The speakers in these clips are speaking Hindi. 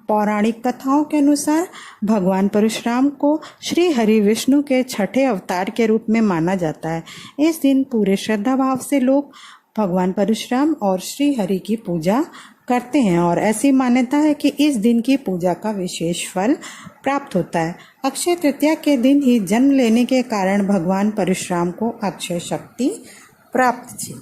पौराणिक कथाओं के अनुसार भगवान परशुराम को श्री हरि विष्णु के छठे अवतार के रूप में माना जाता है। इस दिन पूरे श्रद्धा भाव से लोग भगवान परशुराम और श्री हरि की पूजा करते हैं और ऐसी मान्यता है कि इस दिन की पूजा का विशेष फल प्राप्त होता है। अक्षय तृतीया के दिन ही जन्म लेने के कारण भगवान परशुराम को अक्षय शक्ति प्राप्त थी।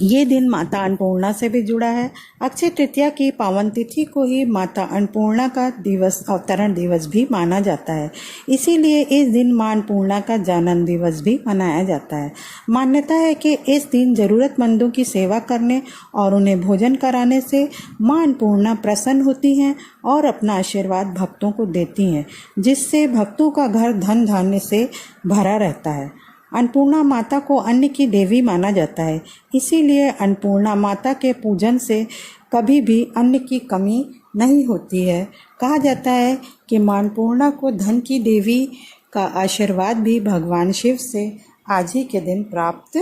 ये दिन माता अन्नपूर्णा से भी जुड़ा है। अक्षय तृतीया की पावन तिथि को ही माता अन्नपूर्णा का दिवस अवतरण दिवस भी माना जाता है। इसीलिए इस दिन मां अन्नपूर्णा का जन्म दिवस भी मनाया जाता है। मान्यता है कि इस दिन ज़रूरतमंदों की सेवा करने और उन्हें भोजन कराने से मां अन्नपूर्णा प्रसन्न होती हैं और अपना आशीर्वाद भक्तों को देती हैं, जिससे भक्तों का घर धन धान्य से भरा रहता है। अन्नपूर्णा माता को अन्न की देवी माना जाता है। इसीलिए अन्नपूर्णा माता के पूजन से कभी भी अन्न की कमी नहीं होती है। कहा जाता है कि मां अन्नपूर्णा को धन की देवी का आशीर्वाद भी भगवान शिव से आज ही के दिन प्राप्त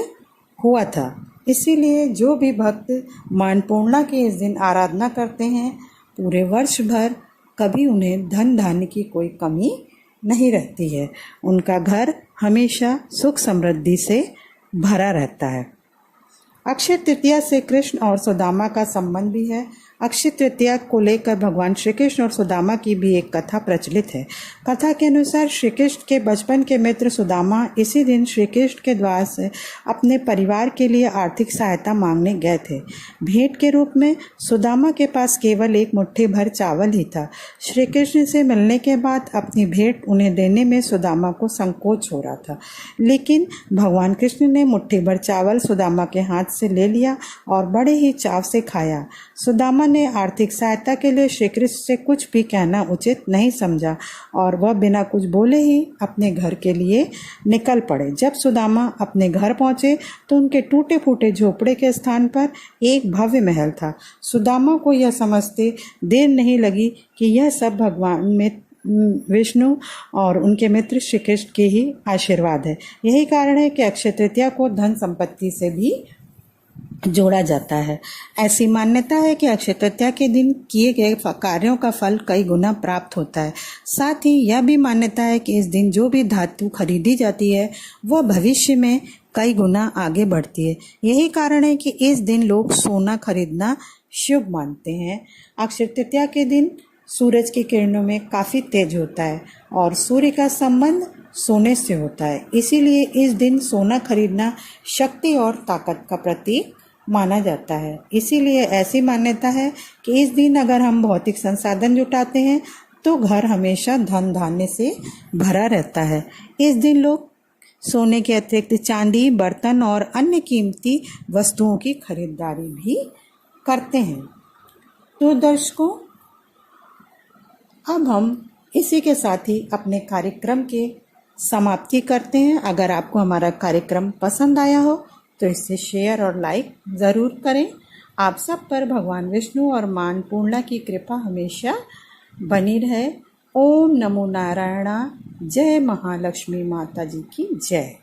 हुआ था। इसीलिए जो भी भक्त मां अन्नपूर्णा की इस दिन आराधना करते हैं, पूरे वर्ष भर कभी उन्हें धन धान्य की कोई कमी नहीं रहती है। उनका घर हमेशा सुख समृद्धि से भरा रहता है। अक्षय तृतीया से कृष्ण और सुदामा का संबंध भी है। अक्षय तृतीया को लेकर भगवान श्री कृष्ण और सुदामा की भी एक कथा प्रचलित है। कथा के अनुसार श्री कृष्ण के बचपन के मित्र सुदामा इसी दिन श्री कृष्ण के द्वार से अपने परिवार के लिए आर्थिक सहायता मांगने गए थे। भेंट के रूप में सुदामा के पास केवल एक मुट्ठी भर चावल ही था। श्री कृष्ण से मिलने के बाद अपनी भेंट उन्हें देने में सुदामा को संकोच हो रहा था, लेकिन भगवान कृष्ण ने मुट्ठी भर चावल सुदामा के हाथ से ले लिया और बड़े ही चाव से खाया। सुदामा ने आर्थिक सहायता के लिए श्री कृष्ण से कुछ भी कहना उचित नहीं समझा और वह बिना कुछ बोले ही अपने घर के लिए निकल पड़े। जब सुदामा अपने घर पहुंचे तो उनके टूटे फूटे झोपड़े के स्थान पर एक भव्य महल था। सुदामा को यह समझते देर नहीं लगी कि यह सब भगवान में विष्णु और उनके मित्र श्री कृष्ण के ही आशीर्वाद है। यही कारण है कि अक्षय तृतीया को धन संपत्ति से भी जोड़ा जाता है। ऐसी मान्यता है कि अक्षय तृतीया के दिन किए गए कार्यों का फल कई गुना प्राप्त होता है। साथ ही यह भी मान्यता है कि इस दिन जो भी धातु खरीदी जाती है वह भविष्य में कई गुना आगे बढ़ती है। यही कारण है कि इस दिन लोग सोना खरीदना शुभ मानते हैं। अक्षय तृतीया के दिन सूरज की किरणों में काफ़ी तेज होता है और सूर्य का संबंध सोने से होता है। इसीलिए इस दिन सोना खरीदना शक्ति और ताकत का प्रतीक माना जाता है। इसीलिए ऐसी मान्यता है कि इस दिन अगर हम भौतिक संसाधन जुटाते हैं तो घर हमेशा धन धान्य से भरा रहता है। इस दिन लोग सोने के अतिरिक्त चांदी, बर्तन और अन्य कीमती वस्तुओं की खरीदारी भी करते हैं। तो दर्शकों, अब हम इसी के साथ ही अपने कार्यक्रम के समाप्ति करते हैं। अगर आपको हमारा कार्यक्रम पसंद आया हो तो इसे शेयर और लाइक ज़रूर करें। आप सब पर भगवान विष्णु और मां अन्नपूर्णा की कृपा हमेशा बनी रहे। ओम नमो नारायणा। जय महालक्ष्मी माता जी की जय।